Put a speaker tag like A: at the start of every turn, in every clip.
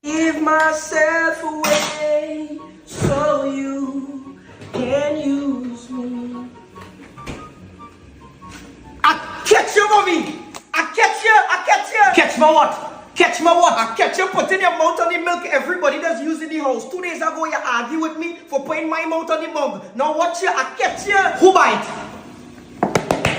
A: Give myself away so you can use me. I catch you, mommy. I catch you. Catch my what? Catch my what? I catch you putting your mouth on the milk. Everybody that's using the house. 2 days ago, you argue with me for putting my mouth on the mug. Now watch you. I catch you. Who buy it?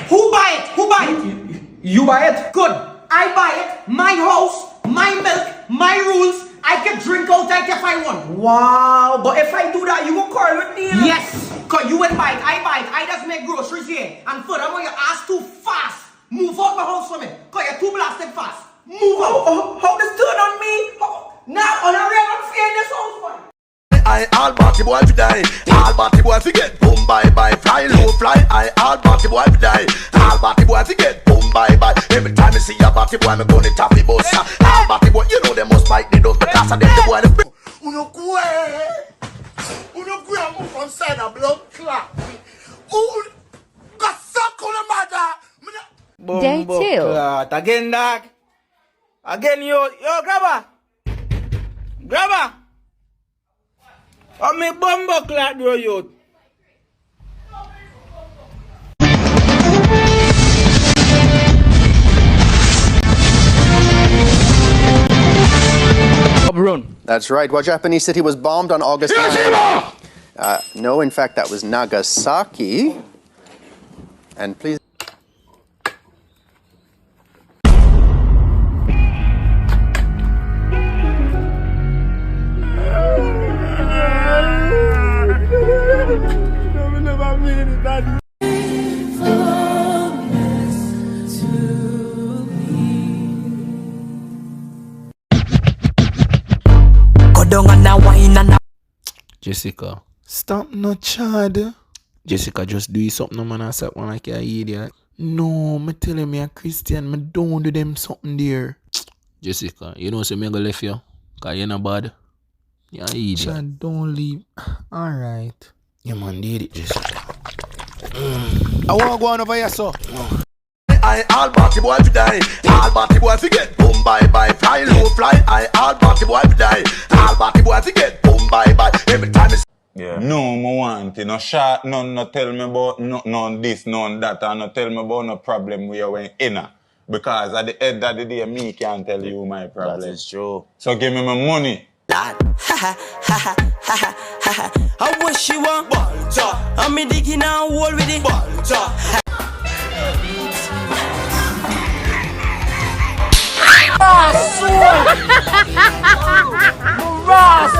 A: Who buy it? Who buy it? You buy it? Good. I buy it. My house, my milk, my rules. I can drink out like if I want. Wow, but if I do that, you won't quarrel with me? Yes, cause you ain't buy it, I buy it. I just make groceries here. And furthermore, your ass too fast. Move out my house for me, cause you're too blasted fast. Move out. How this turn on me? Now, on a real unfair in this house, man.
B: I all party boy fi die. All party boy fi get boom bye bye. Fly low fly. I all party boy fi die. All party boy fi get boom bye bye. Every time I see a party boy, me gonna tap the bus. All party boy, you know they must bite the dust because of them the boy. Uno kwe, I'm from side a blood clot. Got suck on the mother.
C: Day 2.
D: Again, dog. Again, yo, grabber. Grabber. Oh, me bumbo clock, bro, yo.
E: That's right. What Japanese city was bombed on August 9th? No, in fact, that was Nagasaki. And please...
F: Jessica, stop no chad. Jessica, just do something no man and say one like an idiot. No, me tell him me a Christian, me don't do them something there. Jessica, you know say me go left you, cause you not bad. You an idiot. Chad, don't leave. Alright. You man did it, Jessica.
B: I wanna go on over here, so. I all party boy fi die. All party boy fi get boom bye bye. Fly low fly. I all party boy fi die. All party boy fi get boom bye bye. Every time it's
G: No, I want it. No shot, no tell me about none this, none that, and no tell me about no problem we are in. Because at the end of the day, me can't tell you my problem.
B: That is true.
G: So give me my money.
A: I wish you were I'm me digging a hole with it. Ross,